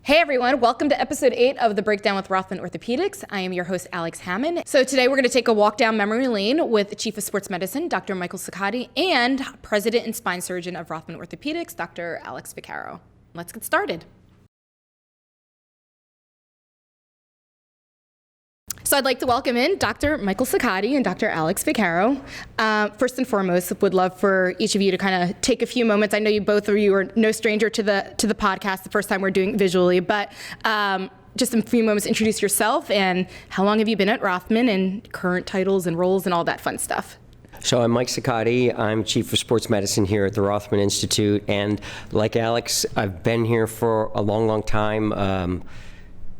Hey everyone, welcome to episode 8 of The Breakdown with Rothman Orthopaedics. I am your host, Alex Hammond. So today we're going to take a walk down memory lane with Chief of Sports Medicine, Dr. Michael Ciccotti, and President and Spine Surgeon of Rothman Orthopaedics, Dr. Alex Vaccaro. Let's get started. So I'd like to welcome in Dr. Michael Ciccotti and Dr. Alex Vaccaro. First and foremost, would love for each of you to kind of take a few moments. I know you both of you are no stranger to the podcast, the first time we're doing it visually, but just a few moments, introduce yourself and how long have you been at Rothman and current titles and roles and all that fun stuff. So I'm Mike Ciccotti. I'm Chief of Sports Medicine here at the Rothman Institute. And like Alex, I've been here for a long, long time.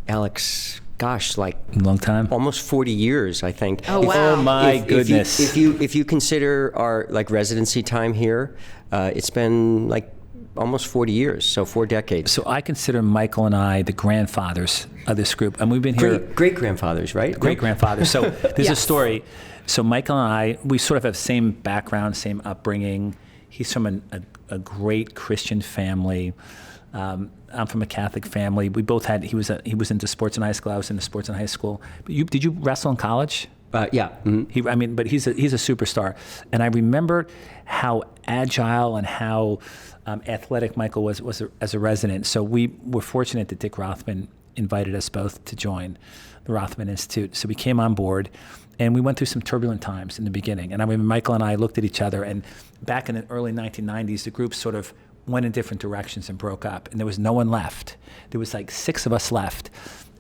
Alex, gosh, like long time, almost 40 years, I think. Oh wow! Oh my goodness! If you consider our like residency time here, it's been like almost 40 years, so 4 decades. So I consider Michael and I the grandfathers of this group, and we've been here great grandfathers, right? Great grandfathers. So there's Yes. a story. So Michael and I, we sort of have same background, same upbringing. He's from a great Christian family. I'm from a Catholic family. We both had. He was into sports in high school. I was into sports in high school. But did you wrestle in college? Yeah. Mm-hmm. But he's a superstar. And I remember how agile and how athletic Michael was as a resident. So we were fortunate that Dick Rothman invited us both to join the Rothman Institute. So we came on board, and we went through some turbulent times in the beginning. And I remember Michael and I looked at each other, and back in the early 1990s, the group sort of went in different directions and broke up, and there was no one left. There was like 6 of us left,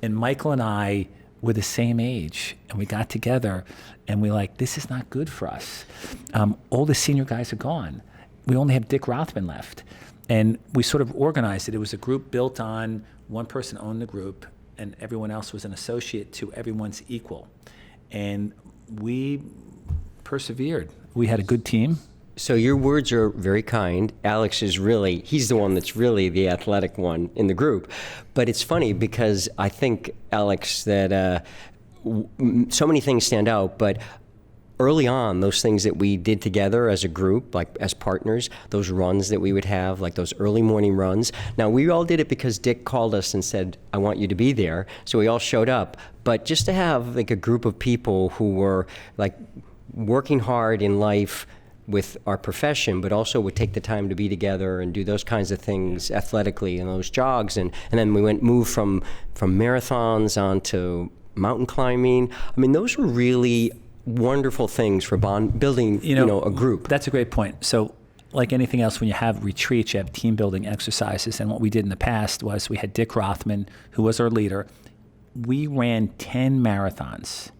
and Michael and I were the same age, and we got together, and we like, this is not good for us. All the senior guys are gone. We only have Dick Rothman left, and we sort of organized it. It was a group built on one person owned the group, and everyone else was an associate to everyone's equal, and we persevered. We had a good team. So your words are very kind. Alex is he's the one that's really the athletic one in the group. But it's funny because I think, Alex, that so many things stand out, but early on, those things that we did together as a group, like as partners, those runs that we would have, like those early morning runs. Now, we all did it because Dick called us and said, I want you to be there. So we all showed up. But just to have like a group of people who were like working hard in life with our profession, but also would take the time to be together and do those kinds of things athletically and those jogs. And then we moved from marathons on to mountain climbing. I mean, those were really wonderful things for building, a group. That's a great point. So like anything else, when you have retreats, you have team building exercises. And what we did in the past was we had Dick Rothman, who was our leader. We ran 10 marathons.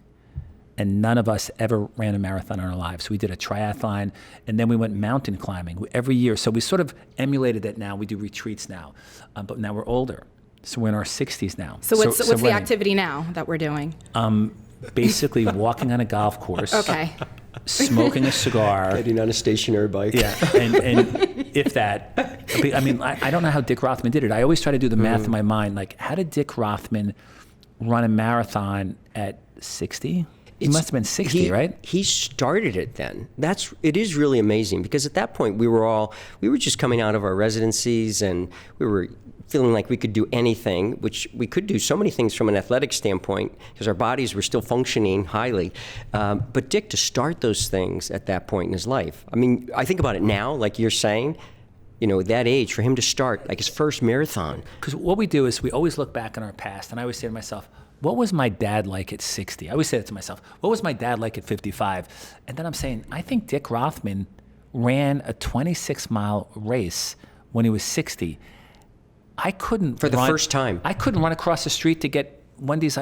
And none of us ever ran a marathon in our lives. We did a triathlon, and then we went mountain climbing every year. So we sort of emulated that now. We do retreats now, but now we're older. So we're in our 60s now. So what's the activity now that we're doing? Basically walking on a golf course. Okay. Smoking a cigar. Getting on a stationary bike. Yeah, and if that. I mean, I don't know how Dick Rothman did it. I always try to do the math in my mind. Like, how did Dick Rothman run a marathon at 60? He must have been 60, right? He started it then. It is really amazing because at that point we were just coming out of our residencies and we were feeling like we could do anything, which we could do so many things from an athletic standpoint because our bodies were still functioning highly. But Dick, to start those things at that point in his life, I mean, I think about it now, like you're saying, that age, for him to start like his first marathon. Because what we do is we always look back on our past, and I always say to myself, what was my dad like at 60? I always say that to myself. What was my dad like at 55? And then I'm saying, I think Dick Rothman ran a 26-mile race when he was 60. I couldn't For the first time. I couldn't run across the street to get Wendy's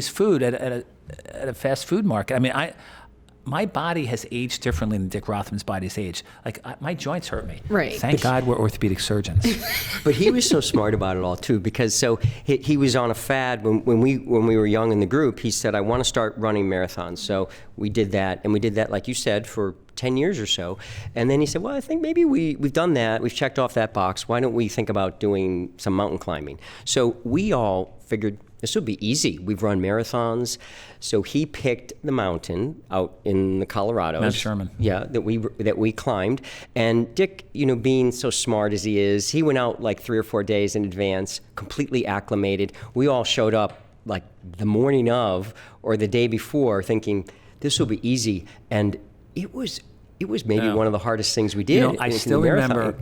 food at a fast food market. I mean, my body has aged differently than Dick Rothman's body's aged. Like, my joints hurt me. Right. Thank God we're orthopedic surgeons. But he was so smart about it all too, because he was on a fad when we were young in the group. He said, I want to start running marathons. So we did that, and we did that, like you said, for 10 years or so. And then he said, well, I think maybe we've done that. We've checked off that box. Why don't we think about doing some mountain climbing? So we all figured, this will be easy. We've run marathons. So he picked the mountain out in the Colorado. Mount Sherman. Yeah, that we climbed. And Dick, being so smart as he is, he went out like 3 or 4 days in advance, completely acclimated. We all showed up like the morning of or the day before thinking, this will be easy. And it was maybe one of the hardest things we did. I still remember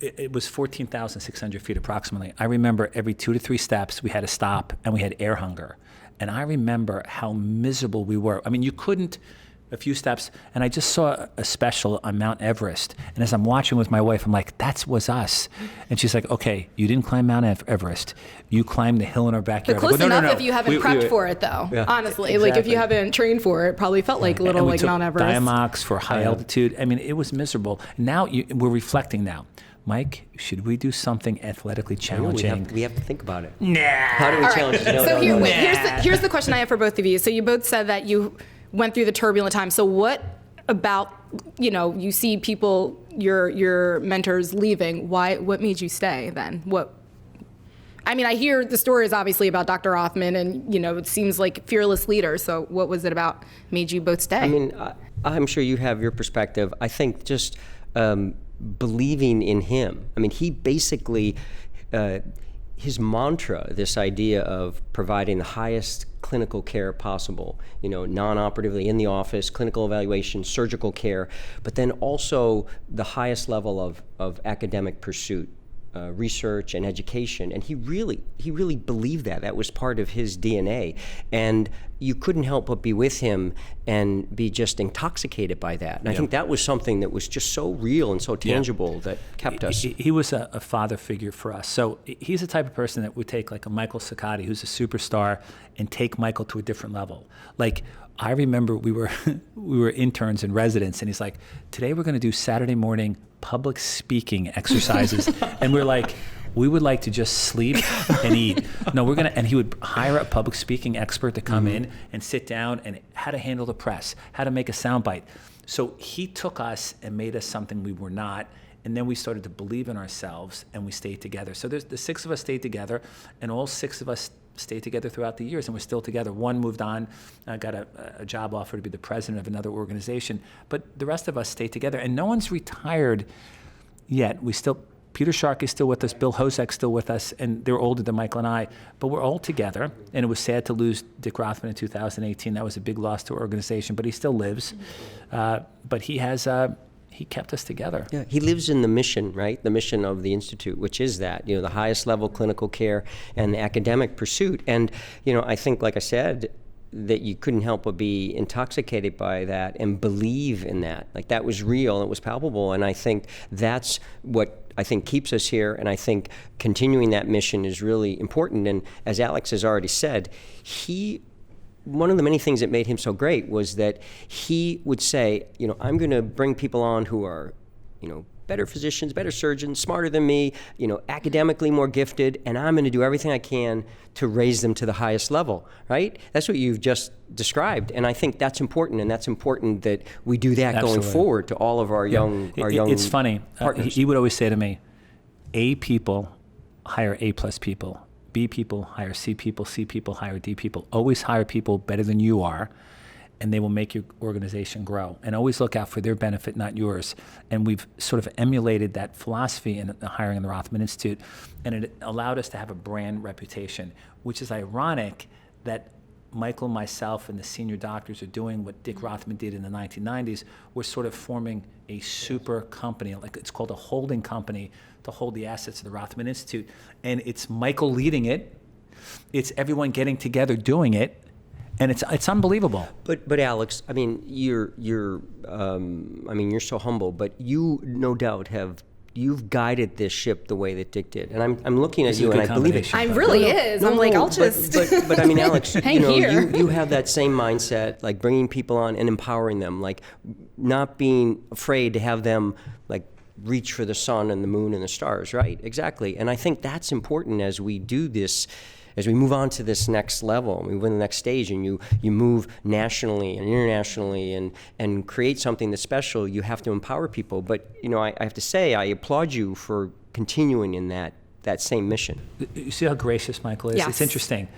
it was 14,600 feet approximately. I remember every 2 to 3 steps we had to stop and we had air hunger. And I remember how miserable we were. I mean, you couldn't, a few steps, and I just saw a special on Mount Everest. And as I'm watching with my wife, I'm like, that was us. And she's like, okay, you didn't climb Mount Everest. You climbed the hill in our backyard. But close I go, enough if you haven't prepped for it, though. Yeah, honestly, exactly. like if you haven't trained for it, probably felt like a little like Mount Everest. Diamox for high altitude. I mean, it was miserable. Now we're reflecting now. Mike, should we do something athletically challenging? We have to think about it. Nah. How do we challenge it? So here's the question I have for both of you. So you both said that you went through the turbulent time. So what about, you see people, your mentors leaving. What made you stay then? I hear the stories obviously about Dr. Rothman and, it seems like fearless leader. So what was it about made you both stay? I'm sure you have your perspective. I think just believing in him. He basically, his mantra, this idea of providing the highest clinical care possible, non-operatively in the office, clinical evaluation, surgical care, but then also the highest level of academic pursuit, research and education. And he really believed that. That was part of his DNA. And you couldn't help but be with him and be just intoxicated by that. And I think that was something that was just so real and so tangible that kept us. He was a father figure for us. So he's the type of person that would take like a Michael Ciccotti, who's a superstar, and take Michael to a different level. Like, I remember we were interns and residents, and he's like, today we're going to do Saturday morning public speaking exercises. And we're like, we would like to just sleep and eat. No, and he would hire a public speaking expert to come in and sit down and how to handle the press, how to make a soundbite. So he took us and made us something we were not. And then we started to believe in ourselves and we stayed together. So the 6 of us stayed together, and all 6 of us stayed together throughout the years, and we're still together. One moved on, got a job offer to be the president of another organization, but the rest of us stayed together, and no one's retired yet. Peter Sharkey's still with us, Bill Hozek's still with us, and they're older than Michael and I, but we're all together, and it was sad to lose Dick Rothman in 2018. That was a big loss to our organization, but he still lives. But he kept us together. Yeah, he lives in the mission, right? The mission of the Institute, which is that, the highest level clinical care and the academic pursuit. And, I think, like I said, that you couldn't help but be intoxicated by that and believe in that. Like, that was real, it was palpable. And I think that's what keeps us here. And I think continuing that mission is really important. And as Alex has already said, one of the many things that made him so great was that he would say, I'm going to bring people on who are, better physicians, better surgeons, smarter than me, academically more gifted, and I'm going to do everything I can to raise them to the highest level, right? That's what you've just described, and I think that's important, and that's important that we do that going forward to all of our young It's funny. partners. He would always say to me, A people hire A+ people. B people hire C people, C people hire D people. Always hire people better than you are, and they will make your organization grow. And always look out for their benefit, not yours. And we've sort of emulated that philosophy in the hiring in the Rothman Institute, and it allowed us to have a brand reputation, which is ironic that Michael, myself, and the senior doctors are doing what Dick Rothman did in the 1990s. We're sort of forming a super company, like it's called a holding company, to hold the assets of the Rothman Institute. And it's Michael leading it. It's everyone getting together doing it. And it's unbelievable. But Alex, you're so humble, but you no doubt you've guided this ship the way that Dick did. And I'm looking at you and I believe it. I really is. I'm like, I'll just but Alex, here. you have that same mindset, like bringing people on and empowering them, like not being afraid to have them like reach for the sun and the moon and the stars, right? Exactly. And I think that's important as we do this, as we move on to this next level, we move in the next stage, and you move nationally and internationally and create something that's special. You have to empower people. But I have to say, I applaud you for continuing in that that same mission. You see how gracious Michael is? Yes. It's interesting.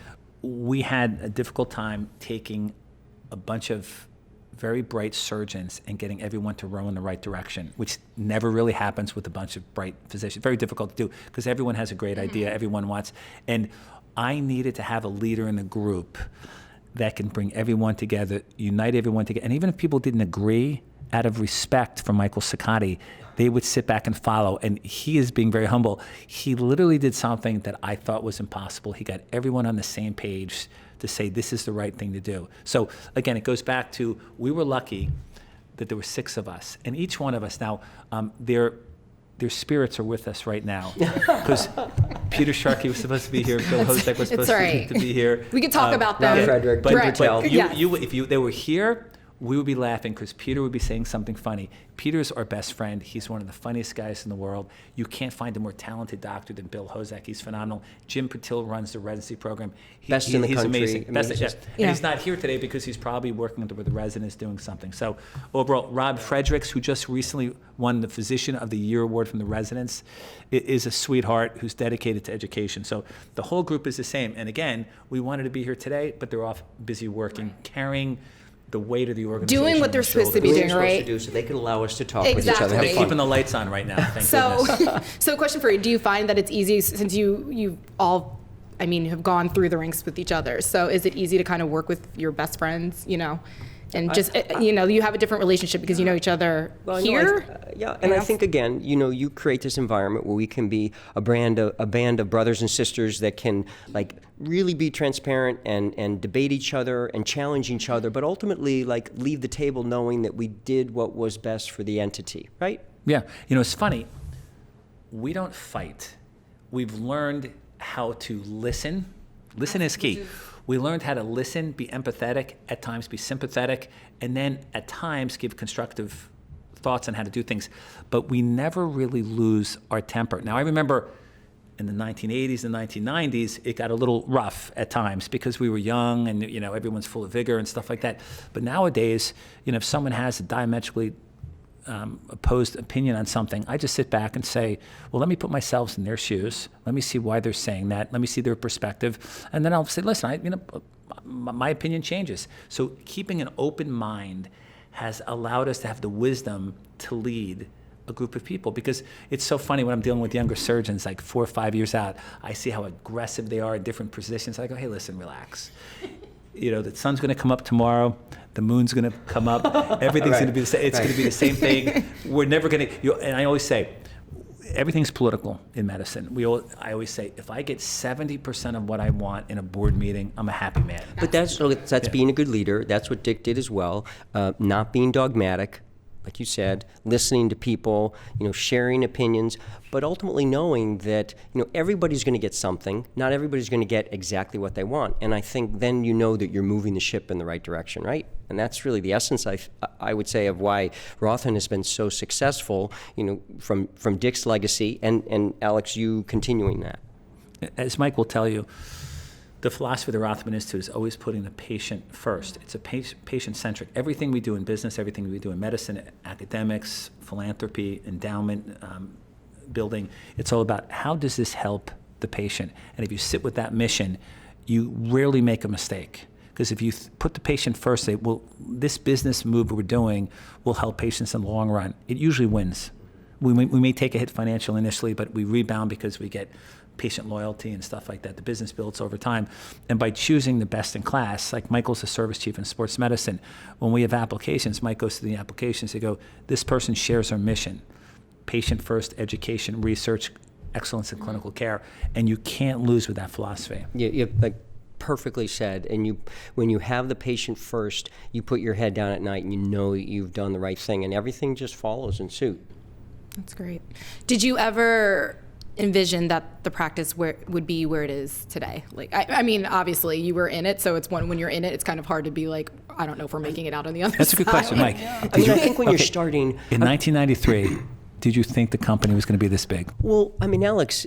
We had a difficult time taking a bunch of very bright surgeons and getting everyone to row in the right direction, which never really happens with a bunch of bright physicians. Very difficult to do because everyone has a great idea, everyone wants. And I needed to have a leader in the group that can bring everyone together, unite everyone together. And even if people didn't agree, out of respect for Michael Ciccotti, they would sit back and follow. And he is being very humble. He literally did something that I thought was impossible. He got everyone on the same page to say this is the right thing to do. So again, it goes back to we were lucky that there were 6 of us. And each one of us now, their spirits are with us right now. Because Peter Sharkey was supposed to be here. Bill Hosek was supposed to be here. We could talk about them. Frederick, But Yes. if they were here, we would be laughing because Peter would be saying something funny. Peter's our best friend. He's one of the funniest guys in the world. You can't find a more talented doctor than Bill Hosek. He's phenomenal. Jim Patil runs the residency program. Best in the he's country. Amazing. I mean, Best, he's yeah. just- And he's not here today because he's probably working with the residents doing something. So overall, Rob Fredericks, who just recently won the Physician of the Year award from the residents, is a sweetheart who's dedicated to education. So the whole group is the same. And again, we wanted to be here today, but they're off busy working, carrying the weight of the organization. Doing what on they're their supposed to be shoulders. doing, Supposed right? to do so they could allow us to talk with each other. Exactly. Have They're fun. keeping the lights on right now, thank So, goodness. so question for you: do you find that it's easy since you all, I mean, have gone through the ranks with each other? So, is it easy to kind of work with your best friends, and just you have a different relationship because you know each other here? I think again, you create this environment where we can be a band of brothers and sisters that can really be transparent and debate each other and challenge each other, but ultimately leave the table knowing that we did what was best for the entity, right? Yeah, it's funny. We don't fight. We've learned how to listen. Listen is key. We learned how to listen, be empathetic, at times be sympathetic, and then at times give constructive thoughts on how to do things. But we never really lose our temper. Now, I remember in the 1980s and 1990s, it got a little rough at times because we were young and everyone's full of vigor and stuff like that. But nowadays, if someone has a diametrically opposed opinion on something, I just sit back and say, well, let me put myself in their shoes. Let me see why they're saying that. Let me see their perspective. And then I'll say, listen, my opinion changes. So keeping an open mind has allowed us to have the wisdom to lead a group of people, because it's so funny when I'm dealing with younger surgeons, 4 or 5 years out, I see how aggressive they are in different positions. I go, hey, listen, relax. The sun's going to come up tomorrow. The moon's going to come up. Everything's going to be the same. It's going to be the same thing. We're never going to. And I always say, everything's political in medicine. I always say, if I get 70% of what I want in a board meeting, I'm a happy man. But that's being a good leader. That's what Dick did as well. Not being dogmatic, like you said, listening to people, sharing opinions, but ultimately knowing that, everybody's going to get something. Not everybody's going to get exactly what they want. And I think then you know that you're moving the ship in the right direction, right? And that's really the essence, I would say, of why Rothman has been so successful, from Dick's legacy and Alex, you continuing that. As Mike will tell you, the philosophy of the Rothman Institute is always putting the patient first. It's a patient-centric. Everything we do in business, everything we do in medicine, academics, philanthropy, endowment, building, it's all about how does this help the patient? And if you sit with that mission, you rarely make a mistake. Because if you put the patient first, say, well, this business move we're doing will help patients in the long run, it usually wins. We may take a hit financially initially, but we rebound because we get patient loyalty and stuff like that. The business builds over time. And by choosing the best in class, like Michael's the service chief in sports medicine, when we have applications, Mike goes to the applications, they go, this person shares our mission. Patient first, education, research, excellence in clinical care. And you can't lose with that philosophy. You perfectly said. And when you have the patient first, you put your head down at night and you know you've done the right thing, and everything just follows in suit. That's great. Did you ever envision that the practice would be where it is today? I mean, obviously you were in it, so it's when you're in it, it's kind of hard to be like, I don't know if we're making it out on the other side. That's a good question, Mike. I think when you're starting... In 1993, did you think the company was going to be this big? Well, I mean, Alex,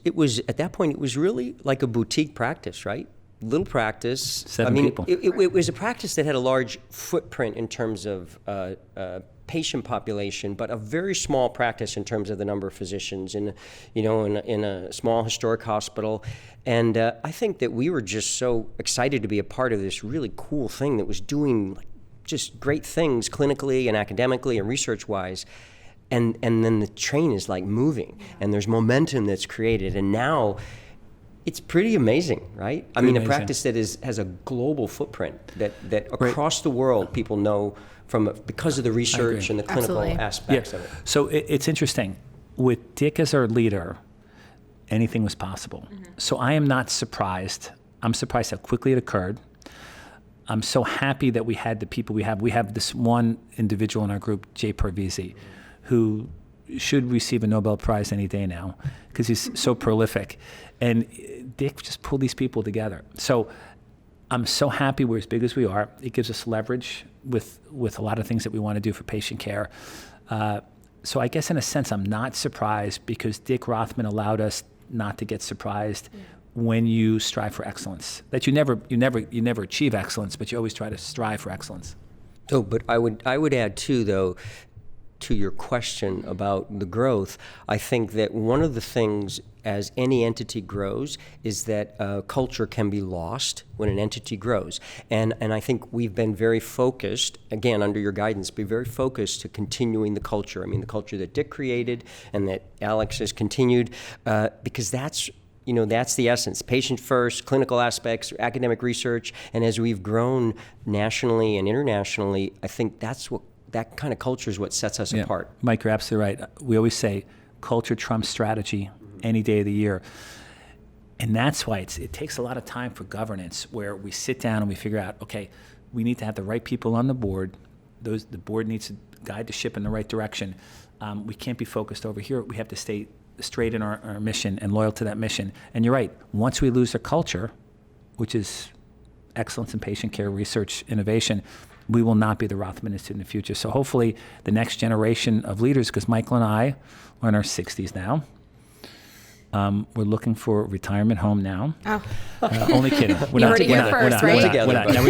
it was at that point, it was really like a boutique practice, right? Little practice. Seven people. It was a practice that had a large footprint in terms of patient population, but a very small practice in terms of the number of physicians in a small historic hospital. And I think that we were just so excited to be a part of this really cool thing that was doing just great things clinically and academically and research-wise. And then the train is like moving, and there's momentum that's created. And now it's pretty amazing, right? I mean, a practice that has a global footprint that across the world people know because of the research and the clinical aspects of it. So it's interesting. With Dick as our leader, anything was possible. So I am not surprised. I'm surprised how quickly it occurred. I'm so happy that we had the people we have. We have this one individual in our group, Jay Parvizi, who should receive a Nobel Prize any day now because he's so prolific. And Dick just pulled these people together. So I'm so happy we're as big as we are. It gives us leverage with a lot of things that we want to do for patient care. So I guess in a sense, I'm not surprised because Dick Rothman allowed us not to get surprised when you strive for excellence. That you never achieve excellence, but you always try to strive for excellence. Oh, but I would add too, though, to your question about the growth, I think that one of the things as any entity grows is that culture can be lost when an entity grows. And I think we've been very focused, again, under your guidance, be very focused to continuing the culture. I mean, the culture that Dick created and that Alex has continued, because that's the essence. Patient first, clinical aspects, academic research, and as we've grown nationally and internationally, I think that kind of culture is what sets us apart. Mike, you're absolutely right. We always say culture trumps strategy any day of the year. And that's why it takes a lot of time for governance, where we sit down and we figure out, okay, we need to have the right people on the board. The board needs to guide the ship in the right direction. We can't be focused over here. We have to stay straight in our mission and loyal to that mission. And you're right, once we lose our culture, which is excellence in patient care, research, innovation, we will not be the Rothman Institute in the future. So hopefully the next generation of leaders, because Michael and I are in our 60s now, we're looking for a retirement home now. Oh. Only kidding. You heard it here first, right? We're not. Now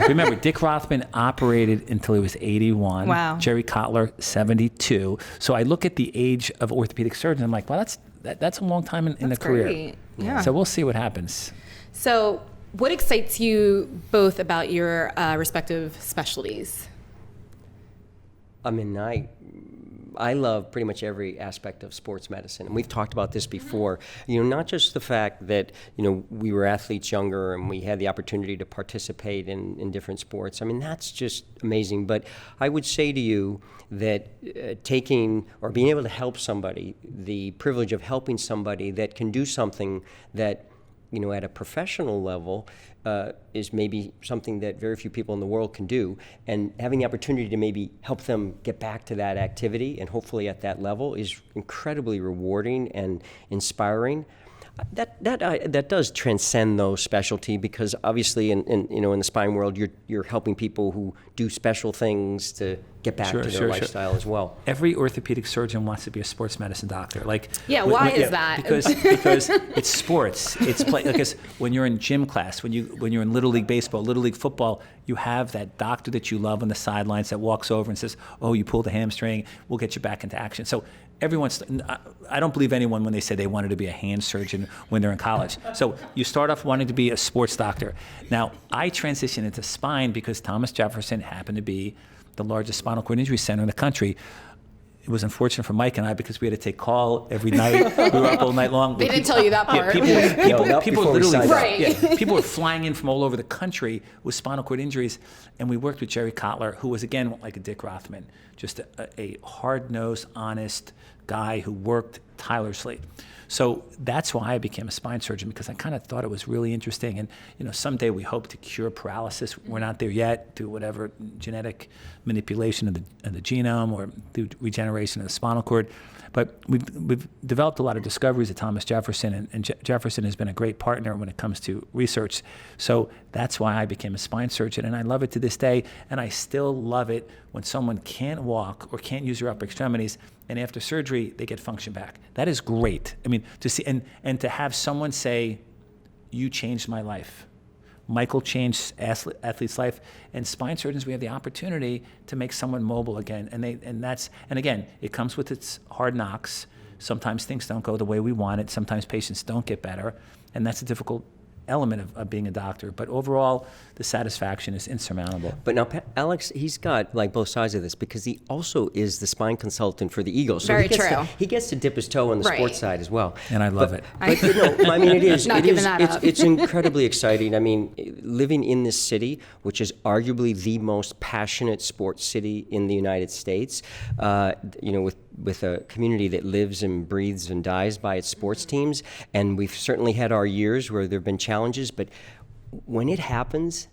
remember, Dick Rothman operated until he was 81. Wow. Jerry Kotler, 72. So I look at the age of orthopedic surgeons. I'm like, well, that's a long time in the career. Great. Yeah. So we'll see what happens. So what excites you both about your respective specialties? I mean, I love pretty much every aspect of sports medicine, and we've talked about this before. Not just the fact that we were athletes younger and we had the opportunity to participate in different sports. I mean, that's just amazing. But I would say to you that taking or being able to help somebody, the privilege of helping somebody that can do something that at a professional level, is maybe something that very few people in the world can do. And having the opportunity to maybe help them get back to that activity and hopefully at that level is incredibly rewarding and inspiring. That does transcend those specialty, because obviously in the spine world you're helping people who do special things to get back to their lifestyle as well. Every orthopedic surgeon wants to be a sports medicine doctor. Why is that? Because it's sports. It's because when you're in gym class, when you're in Little League baseball, Little League football, you have that doctor that you love on the sidelines that walks over and says, "Oh, you pulled a hamstring. We'll get you back into action." So I don't believe anyone when they say they wanted to be a hand surgeon when they're in college. So you start off wanting to be a sports doctor. Now, I transitioned into spine because Thomas Jefferson happened to be the largest spinal cord injury center in the country. It was unfortunate for Mike and I because we had to take call every night. We were up all night long. They didn't tell you that part. People literally, right. People were flying in from all over the country with spinal cord injuries, and we worked with Jerry Kotler, who was again like a Dick Rothman, just a hard-nosed, honest guy who worked tirelessly. So that's why I became a spine surgeon, because I kind of thought it was really interesting. And someday we hope to cure paralysis. We're not there yet, through whatever genetic manipulation of the genome or through regeneration of the spinal cord. But we've developed a lot of discoveries at Thomas Jefferson, and Jefferson has been a great partner when it comes to research. So that's why I became a spine surgeon, and I love it to this day. And I still love it when someone can't walk or can't use their upper extremities, and after surgery they get function back. That is great. I mean, to see and to have someone say, "You changed my life." Michael changed athlete's life, and spine surgeons, we have the opportunity to make someone mobile again. And again, it comes with its hard knocks. Sometimes things don't go the way we want it. Sometimes patients don't get better, and that's a difficult element of being a doctor. But overall, the satisfaction is insurmountable. But now, Alex, he's got like both sides of this because he also is the spine consultant for the Eagles. So Very true. He gets to dip his toe on the Right. sports side as well. And I love it. But no, I mean, it is. Not it giving is. that It's, up. it's incredibly exciting. I mean, living in this city, which is arguably the most passionate sports city in the United States, with a community that lives and breathes and dies by its sports teams, and we've certainly had our years where there have been challenges, but when it happens,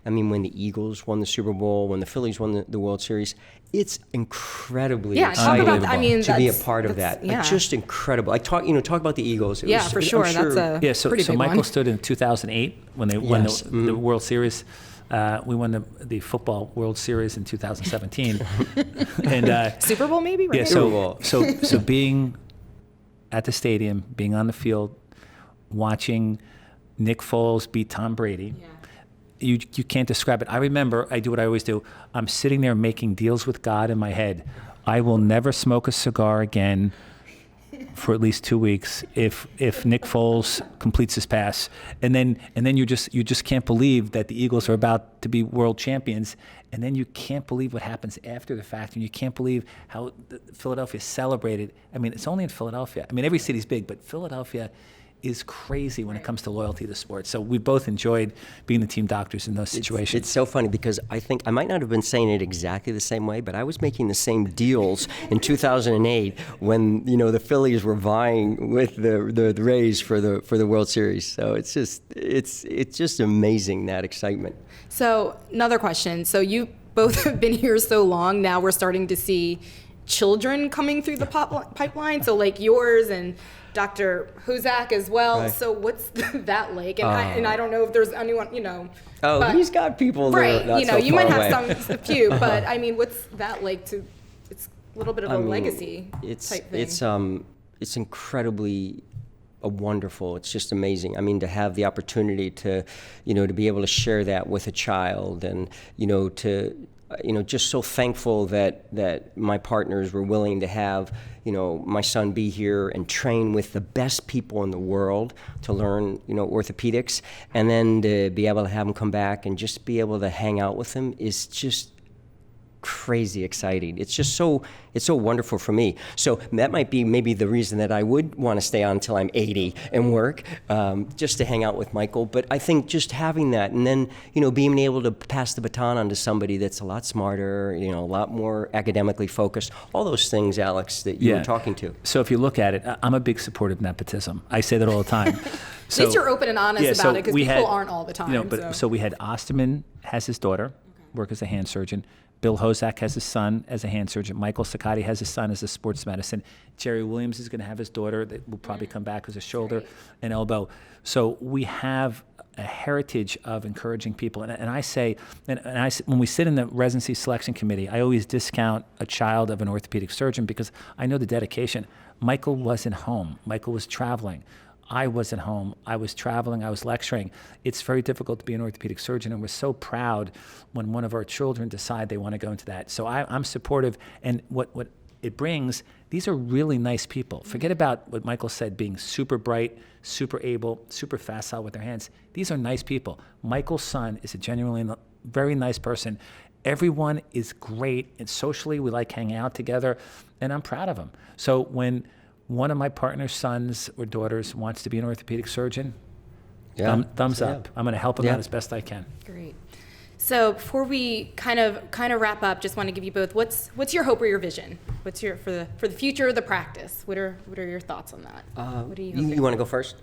I mean, when the Eagles won the Super Bowl, when the Phillies won the World Series, it's incredibly exciting to be a part of that. Yeah. Like, just incredible. Talk about the Eagles. For sure. That's a pretty big Michael one. stood in 2008 when they won the World Series. We won the football World Series in 2017, and Super Bowl maybe, right? yeah. So being at the stadium, being on the field, watching Nick Foles beat Tom Brady, you can't describe it. I remember I do what I always do. I'm sitting there making deals with God in my head. I will never smoke a cigar again for at least 2 weeks if Nick Foles completes his pass, and then you just can't believe that the Eagles are about to be world champions, and then you can't believe what happens after the fact, and you can't believe how Philadelphia celebrated. I mean, it's only in Philadelphia. I mean, every city's big, but Philadelphia is crazy when it comes to loyalty to sports. So we both enjoyed being the team doctors in those situations. It's so funny because I think I might not have been saying it exactly the same way, but I was making the same deals in 2008 when the Phillies were vying with the Rays for the World Series. So it's just amazing, that excitement. So another question. So you both have been here so long. Now we're starting to see children coming through the pipeline. So like yours and Dr. Hozak as well. Right. So what's that like? And I don't know if there's anyone, Oh, but, he's got people right. Not so you far might away. have a few, but I mean, what's that like to? It's a little bit of a legacy type thing. It's incredibly wonderful. It's just amazing. I mean, to have the opportunity to be able to share that with a child, and just so thankful that my partners were willing to have my son be here and train with the best people in the world to learn orthopedics, and then to be able to have him come back and just be able to hang out with him is just crazy exciting. It's so wonderful for me. So that might be maybe the reason that I would want to stay on until I'm 80 and work, just to hang out with Michael. But I think just having that, and then being able to pass the baton on to somebody that's a lot smarter, a lot more academically focused, all those things, Alex, that you were talking to. So if you look at it, I'm a big supporter of nepotism. I say that all the time. At least you're open and honest about it, because people aren't all the time. So we had Osterman has his daughter work as a hand surgeon. Bill Hozak has his son as a hand surgeon. Michael Ciccotti has his son as a sports medicine. Jerry Williams is going to have his daughter that will probably come back as a shoulder and elbow. So we have a heritage of encouraging people. And I say, when we sit in the residency selection committee, I always discount a child of an orthopedic surgeon because I know the dedication. Michael wasn't home. Michael was traveling. I wasn't home. I was traveling. I was lecturing. It's very difficult to be an orthopedic surgeon, and we're so proud when one of our children decide they want to go into that. So I'm supportive, and what it brings, these are really nice people. Forget about what Michael said, being super bright, super able, super facile with their hands. These are nice people. Michael's son is a genuinely very nice person. Everyone is great, and socially we like hanging out together, and I'm proud of them. So when one of my partner's sons or daughters wants to be an orthopedic surgeon, thumbs up. I'm going to help them out as best I can. Great. So before we kind of wrap up, just want to give you both what's your hope or your vision? What's your for the future of the practice? What are your thoughts on that? What do you want to go first?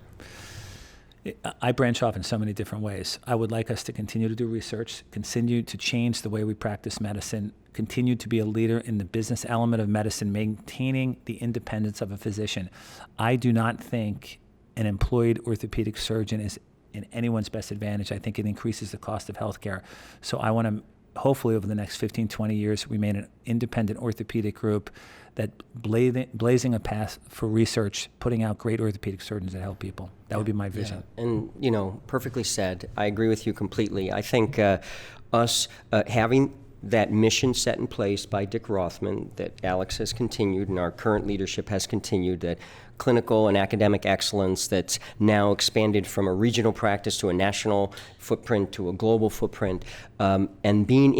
I branch off in so many different ways. I would like us to continue to do research, continue to change the way we practice medicine, continue to be a leader in the business element of medicine, maintaining the independence of a physician. I do not think an employed orthopedic surgeon is in anyone's best advantage. I think it increases the cost of healthcare. So I want to hopefully over the next 15, 20 years, remain an independent orthopedic group that blazing a path for research, putting out great orthopedic surgeons that help people. That would be my vision. Yeah. And, perfectly said. I agree with you completely. I think us having that mission set in place by Dick Rothman that Alex has continued and our current leadership has continued, that clinical and academic excellence that's now expanded from a regional practice to a national footprint to a global footprint, and being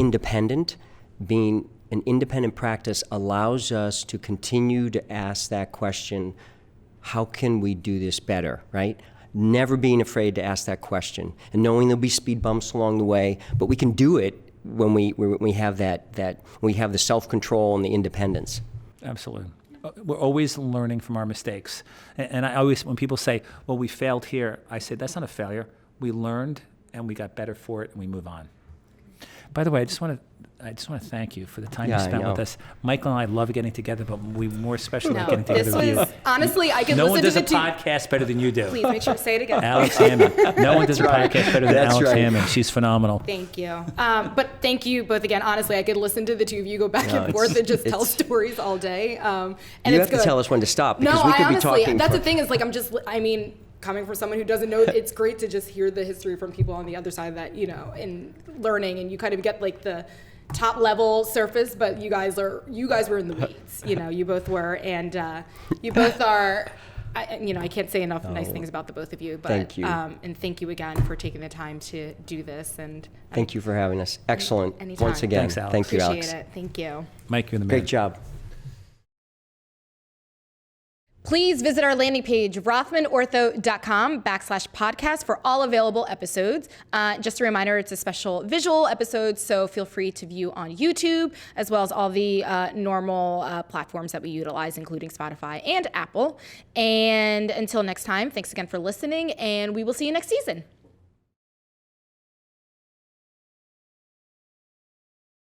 an independent practice allows us to continue to ask that question, how can we do this better, right? Never being afraid to ask that question and knowing there'll be speed bumps along the way, but we can do it when we have we have the self-control and the independence. Absolutely. We're always learning from our mistakes. And I always, when people say, well, we failed here, I say, that's not a failure. We learned and we got better for it and we move on. By the way, I just want to thank you for the time you spent with us. Michael and I love getting together, but we more especially like getting together with you. Honestly, I could no listen to the one does a podcast better than you do. Please make sure to say it again. Alex Hammond. No one does a podcast better than Alex right. Hammond. She's phenomenal. Thank you. But thank you both again. Honestly, I could listen to the two of you go back and forth and just tell stories all day. And you it's have to tell us when to stop because we could honestly, be talking. That's the thing is coming from someone who doesn't know, it's great to just hear the history from people on the other side of that, and learning, and you kind of get like the top level surface, but you guys were in the weeds. You both were, and you both are. I can't say enough nice things about the both of you. But thank you, and thank you again for taking the time to do this. And thank you for having us. Excellent. Anytime. Once again, thanks, Alex. Thank you, Alex. Appreciate it. Thank you, Mike. You're the man. Great job. Please visit our landing page, rothmanortho.com/podcast for all available episodes. Just a reminder, it's a special visual episode, so feel free to view on YouTube, as well as all the normal platforms that we utilize, including Spotify and Apple. And until next time, thanks again for listening, and we will see you next season.